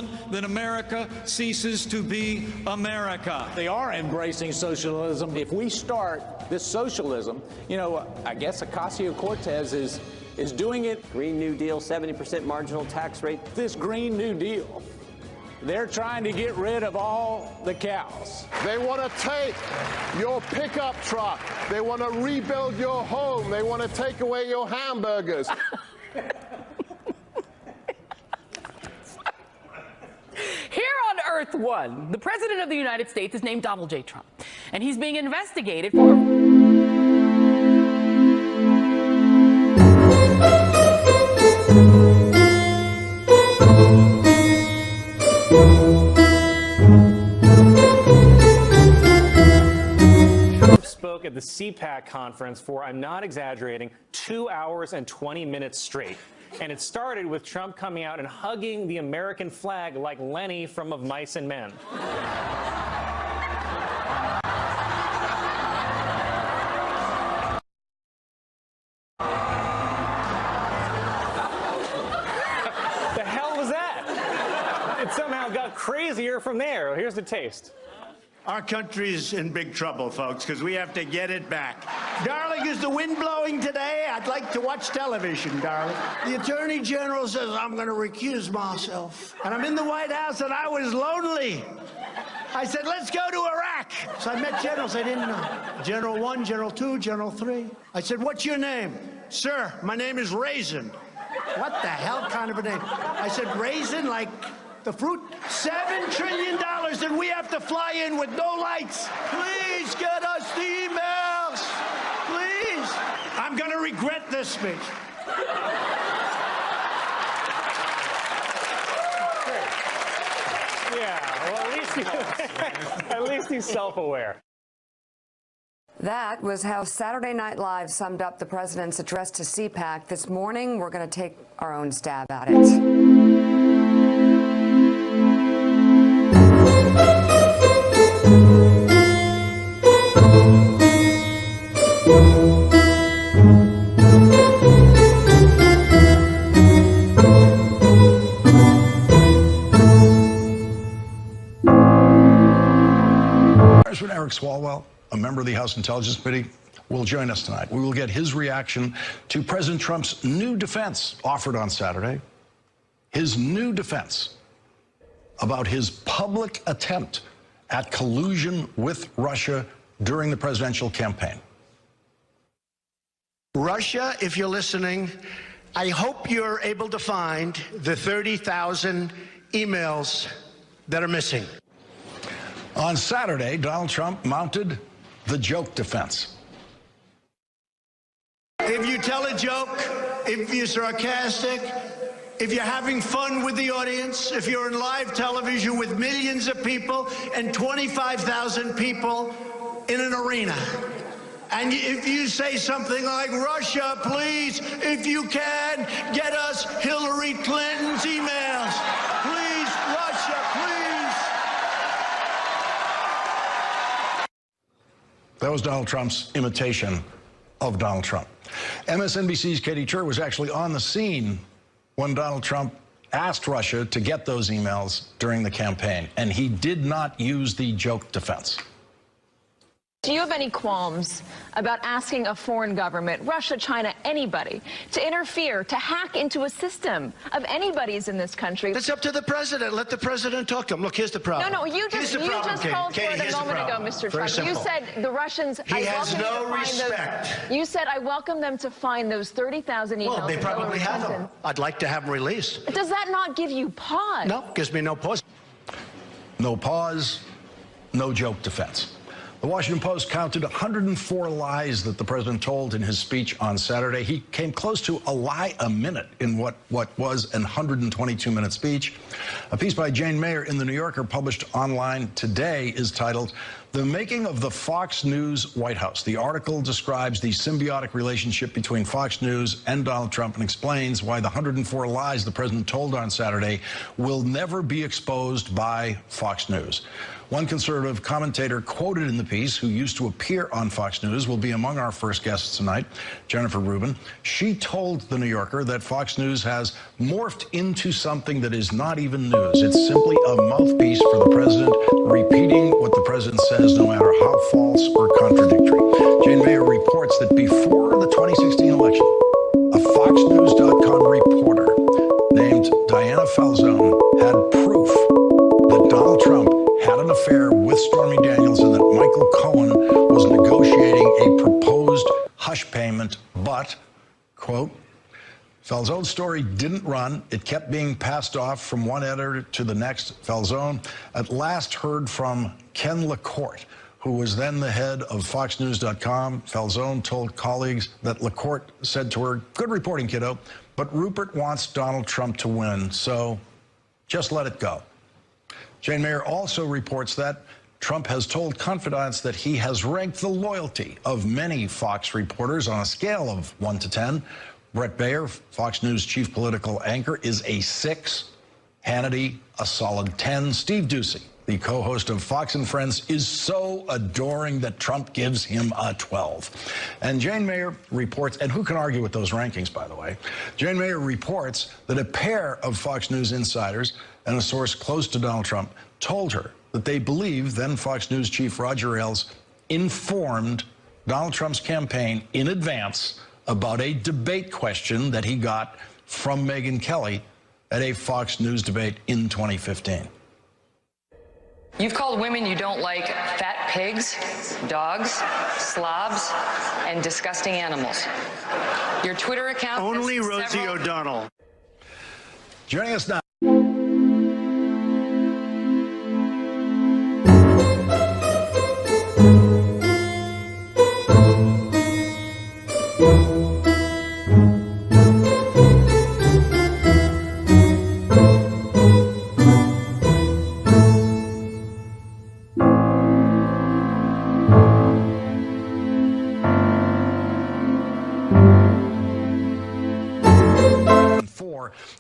moment that America ceases to be America. They are embracing socialism. If we start this socialism, you know, I guess Ocasio-Cortez is doing it. Green New Deal, 70% marginal tax rate. This Green New Deal, they're trying to get rid of all the cows. They want to take your pickup truck. They want to rebuild your home. They want to take away your hamburgers. Here on Earth One, the President of the United States is named Donald J. Trump, and he's being investigated for... Trump spoke at the CPAC conference for, I'm not exaggerating, 2 hours and 20 minutes straight. And it started with Trump coming out and hugging the American flag like Lenny from Of Mice and Men. The hell was that? It somehow got crazier from there. Here's the taste. Our country's in big trouble, folks, because we have to get it back. Darling, is the wind blowing today? I'd like to watch television, darling. The Attorney General says I'm going to recuse myself. And I'm in the White House, and I was lonely. I said, let's go to Iraq. So I met generals I didn't know. General 1, General 2, General 3. I said, what's your name? Sir, my name is Raisin. What the hell kind of a name? I said, Raisin, like... the fruit, $7 trillion, and we have to fly in with no lights. Please get us the emails. Please. I'm going to regret this speech. Yeah, well, at least he's self-aware. That was how Saturday Night Live summed up the president's address to CPAC. This morning, we're going to take our own stab at it. Congressman Eric Swalwell, a member of the House Intelligence Committee, will join us tonight. We will get his reaction to President Trump's new defense offered on Saturday. His new defense about his public attempt at collusion with Russia during the presidential campaign. Russia, if you're listening, I hope you're able to find the 30,000 emails that are missing. On Saturday, Donald Trump mounted the joke defense. If you tell a joke, if you're sarcastic, if you're having fun with the audience, if you're in live television with millions of people and 25,000 people in an arena, and if you say something like, Russia, please, if you can, get us Hillary Clinton's emails. Please, Russia, please. That was Donald Trump's imitation of Donald Trump. MSNBC's Katie Tur was actually on the scene when Donald Trump asked Russia to get those emails during the campaign, and he did not use the joke defense. Do you have any qualms about asking a foreign government, Russia, China, anybody, to interfere, to hack into a system of anybody's in this country? That's up to the president. Let the president talk to him. Look, here's the problem. No, you just called for it a moment ago, Mr. Trump. You said the Russians, he has no respect. You said, I welcome them to find those 30,000 emails. Well, they probably have them. I'd like to have them released. Does that not give you pause? No, gives me no pause. No pause, no joke defense. The Washington Post counted 104 lies that the president told in his speech on Saturday. He came close to a lie a minute in what was an 122-minute speech. A piece by Jane Mayer in The New Yorker published online today is titled, The Making of the Fox News White House. The article describes the symbiotic relationship between Fox News and Donald Trump and explains why the 104 lies the president told on Saturday will never be exposed by Fox News. One conservative commentator quoted in the piece, who used to appear on Fox News, will be among our first guests tonight, Jennifer Rubin. She told The New Yorker that Fox News has morphed into something that is not even news. It's simply a mouthpiece for the president, repeating what the president says, no matter how false or contradictory. Jane Mayer reports that before the 2016 election, a FoxNews.com reporter named Diana Falzone had proof that Donald Trump had an affair with Stormy Daniels and that Michael Cohen was negotiating a proposed hush payment, but, quote, Falzone's story didn't run. It kept being passed off from one editor to the next. Falzone at last heard from Ken LaCorte, who was then the head of FoxNews.com. Falzone told colleagues that LaCorte said to her, "Good reporting, kiddo, but Rupert wants Donald Trump to win, so just let it go." Jane Mayer also reports that Trump has told confidants that he has ranked the loyalty of many Fox reporters on a scale of 1 to 10. Brett Baer, Fox News chief political anchor, is a 6. Hannity, a solid 10. Steve Doocy, the co-host of Fox and Friends, is so adoring that Trump gives him a 12. And Jane Mayer reports, and who can argue with those rankings, by the way? Jane Mayer reports that a pair of Fox News insiders and a source close to Donald Trump told her that they believe then Fox News chief Roger Ailes informed Donald Trump's campaign in advance about a debate question that he got from Megyn Kelly at a Fox News debate in 2015. You've called women you don't like fat pigs, dogs, slobs, and disgusting animals. Your Twitter account... Only Rosie O'Donnell. Joining us now.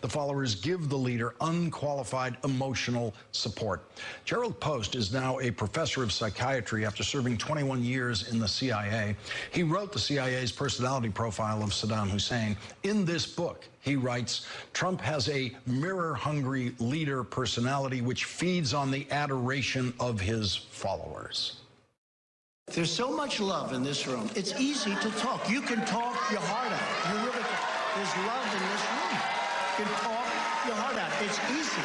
The followers give the leader unqualified emotional support. Gerald Post is now a professor of psychiatry after serving 21 years in the CIA. He wrote the CIA's personality profile of Saddam Hussein. In this book, he writes, Trump has a mirror-hungry leader personality which feeds on the adoration of his followers. There's so much love in this room. It's easy to talk. You can talk your heart out. You really can. There's love in this room. You can talk your heart out. It's easy.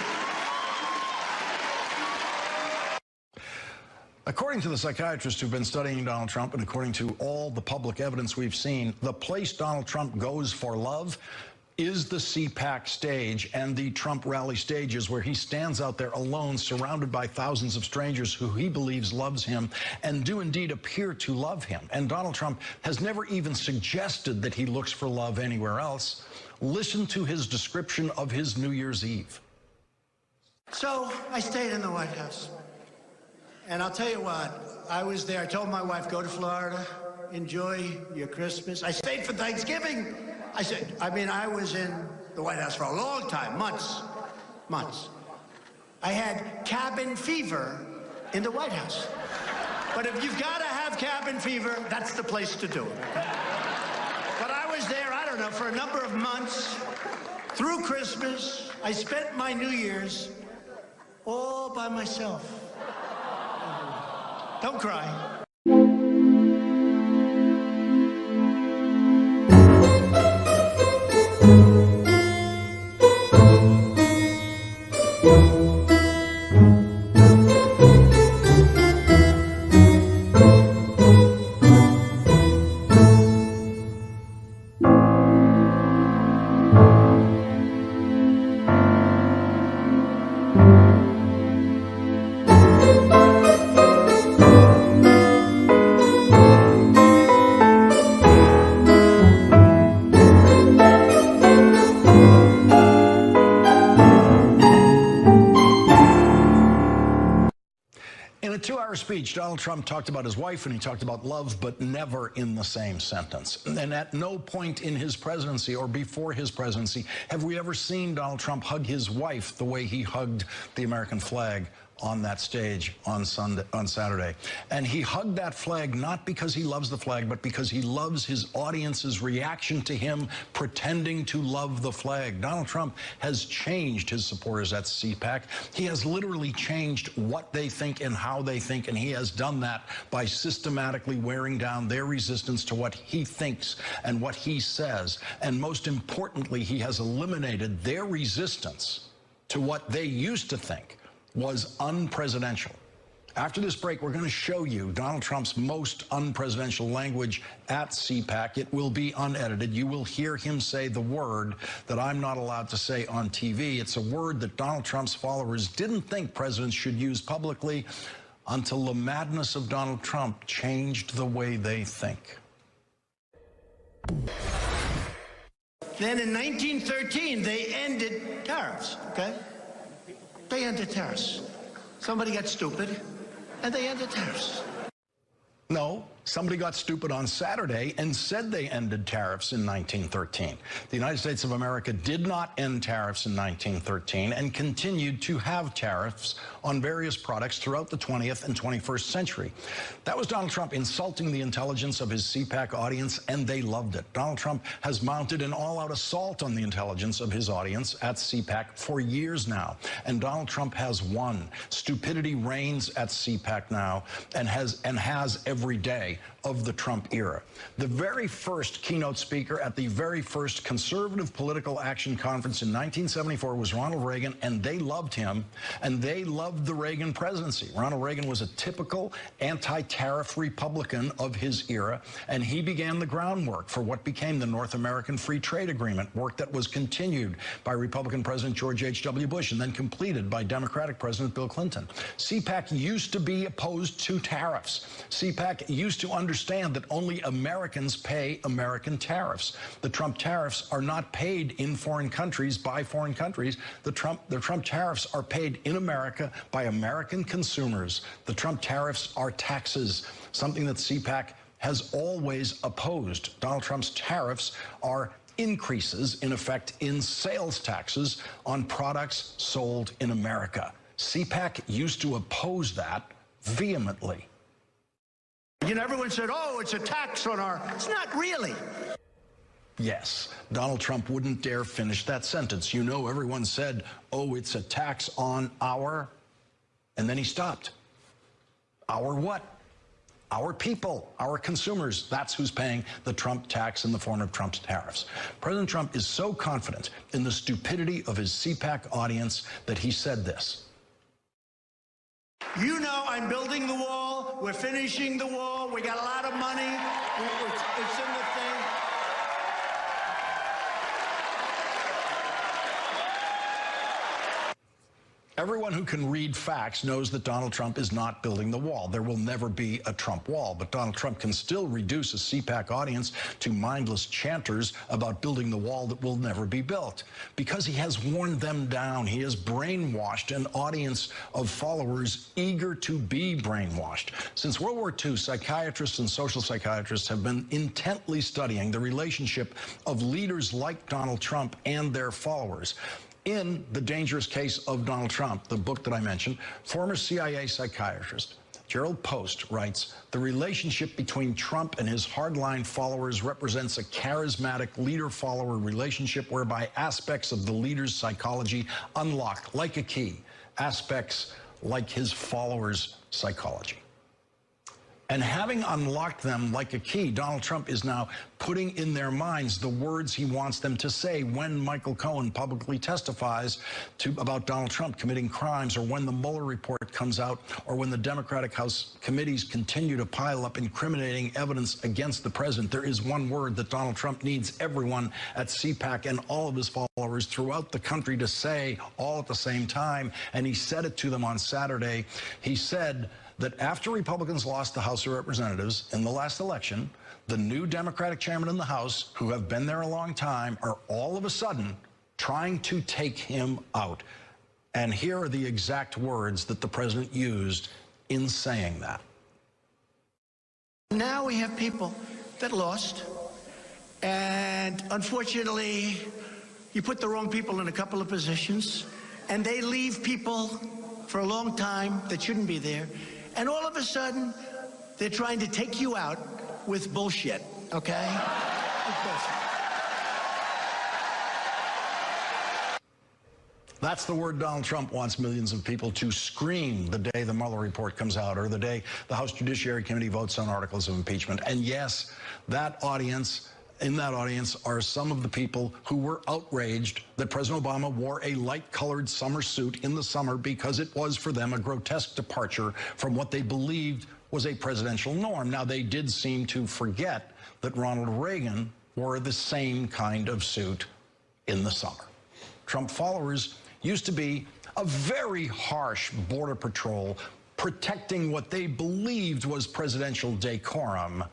According to the psychiatrists who've been studying Donald Trump, and according to all the public evidence we've seen, the place Donald Trump goes for love is the CPAC stage and the Trump rally stages, where he stands out there alone, surrounded by thousands of strangers who he believes loves him and do indeed appear to love him. And Donald Trump has never even suggested that he looks for love anywhere else. Listen to his description of his New Year's Eve. So I stayed in the White House. And I'll tell you what, I was there. I told my wife, go to Florida, enjoy your Christmas. I stayed for Thanksgiving. I was in the White House for a long time, months. I had cabin fever in the White House. But if you've got to have cabin fever, that's the place to do it. But I was there, I don't know, for a number of months, through Christmas. I spent my New Year's all by myself. Don't cry. Speech, Donald Trump talked about his wife and he talked about love, but never in the same sentence. And at no point in his presidency or before his presidency have we ever seen Donald Trump hug his wife the way he hugged the American flag on that stage on Saturday. And he hugged that flag not because he loves the flag, but because he loves his audience's reaction to him pretending to love the flag. Donald Trump has changed his supporters at CPAC. He has literally changed what they think and how they think, and he has done that by systematically wearing down their resistance to what he thinks and what he says. And most importantly, he has eliminated their resistance to what they used to think was unpresidential. After this break, we're going to show you Donald Trump's most unpresidential language at CPAC. It will be unedited. You will hear him say the word that I'm not allowed to say on TV. It's a word that Donald Trump's followers didn't think presidents should use publicly until the madness of Donald Trump changed the way they think. Then in 1913, they ended tariffs, okay? They ended tariffs. Somebody got stupid, and they ended tariffs. No, somebody got stupid on Saturday and said they ended tariffs in 1913. The United States of America did not end tariffs in 1913 and continued to have tariffs on various products throughout the 20th and 21st century. That was Donald Trump insulting the intelligence of his CPAC audience, and they loved it. Donald Trump has mounted an all-out assault on the intelligence of his audience at CPAC for years now, and Donald Trump has won. Stupidity reigns at CPAC now and has every day of the Trump era. The very first keynote speaker at the very first conservative political action conference in 1974 was Ronald Reagan, and they loved him, and they loved the Reagan presidency. Ronald Reagan was a typical anti-tariff Republican of his era, and he began the groundwork for what became the North American Free Trade Agreement, work that was continued by Republican President George H.W. Bush and then completed by Democratic President Bill Clinton. CPAC used to be opposed to tariffs. CPAC used to understand that only Americans pay American tariffs. The Trump tariffs are not paid in foreign countries by foreign countries. The Trump tariffs are paid in America by American consumers. The Trump tariffs are taxes, something that CPAC has always opposed. Donald Trump's tariffs are increases, in effect, in sales taxes on products sold in America. CPAC used to oppose that vehemently. You know, everyone said, oh, it's a tax on our... It's not really. Yes, Donald Trump wouldn't dare finish that sentence. You know, everyone said, oh, it's a tax on our... And then he stopped. Our what? Our people, our consumers. That's who's paying the Trump tax in the form of Trump's tariffs. President Trump is so confident in the stupidity of his CPAC audience that he said this. You know, I'm building the wall. We're finishing the wall. We got a lot of money. It's in the thing. Everyone who can read facts knows that Donald Trump is not building the wall. There will never be a Trump wall, but Donald Trump can still reduce a CPAC audience to mindless chanters about building the wall that will never be built. Because he has worn them down, he has brainwashed an audience of followers eager to be brainwashed. Since World War II, psychiatrists and social psychiatrists have been intently studying the relationship of leaders like Donald Trump and their followers. In The Dangerous Case of Donald Trump, the book that I mentioned, former CIA psychiatrist Gerald Post writes, the relationship between Trump and his hardline followers represents a charismatic leader-follower relationship whereby aspects of the leader's psychology unlock, like a key, aspects like his followers' psychology. And having unlocked them like a key, Donald Trump is now putting in their minds the words he wants them to say when Michael Cohen publicly testifies about Donald Trump committing crimes, or when the Mueller report comes out, or when the Democratic House committees continue to pile up incriminating evidence against the president. There is one word that Donald Trump needs everyone at CPAC and all of his followers throughout the country to say all at the same time, and he said it to them on Saturday. He said that after Republicans lost the House of Representatives in the last election, the new Democratic chairman in the House, who have been there a long time, are all of a sudden trying to take him out. And here are the exact words that the president used in saying that. Now we have people that lost, and unfortunately, you put the wrong people in a couple of positions, and they leave people for a long time that shouldn't be there, and all of a sudden, they're trying to take you out with bullshit, okay? With bullshit. That's the word Donald Trump wants millions of people to scream the day the Mueller report comes out or the day the House Judiciary Committee votes on articles of impeachment. And yes, that audience, in that audience are some of the people who were outraged that President Obama wore a light-colored summer suit in the summer because it was for them a grotesque departure from what they believed was a presidential norm. Now, they did seem to forget that Ronald Reagan wore the same kind of suit in the summer. Trump followers used to be a very harsh border patrol protecting what they believed was presidential decorum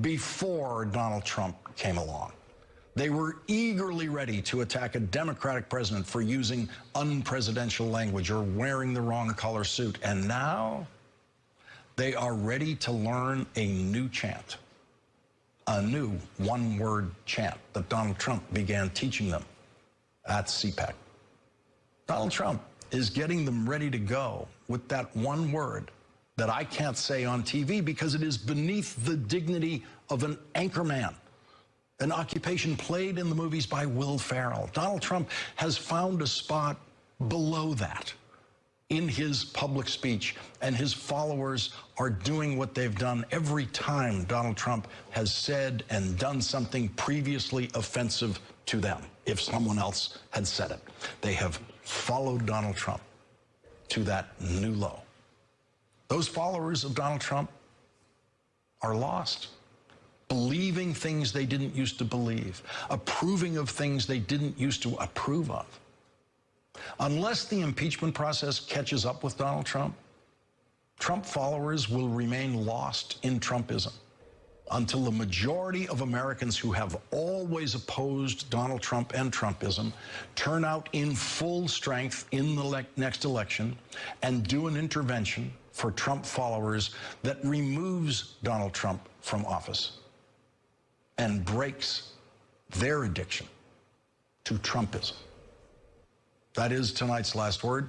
before Donald Trump came along. They were eagerly ready to attack a Democratic president for using unpresidential language or wearing the wrong color suit. And now they are ready to learn a new chant, a new one-word chant that Donald Trump began teaching them at CPAC. Donald Trump is getting them ready to go with that one word that I can't say on TV because it is beneath the dignity of an anchorman, an occupation played in the movies by Will Ferrell. Donald Trump has found a spot below that in his public speech, and his followers are doing what they've done every time Donald Trump has said and done something previously offensive to them. If someone else had said it, they have followed Donald Trump to that new low. Those followers of Donald Trump are lost, believing things they didn't used to believe, approving of things they didn't used to approve of. Unless the impeachment process catches up with Donald Trump, Trump followers will remain lost in Trumpism until the majority of Americans who have always opposed Donald Trump and Trumpism turn out in full strength in the next election and do an intervention for Trump followers that removes Donald Trump from office and breaks their addiction to Trumpism. That is tonight's last word.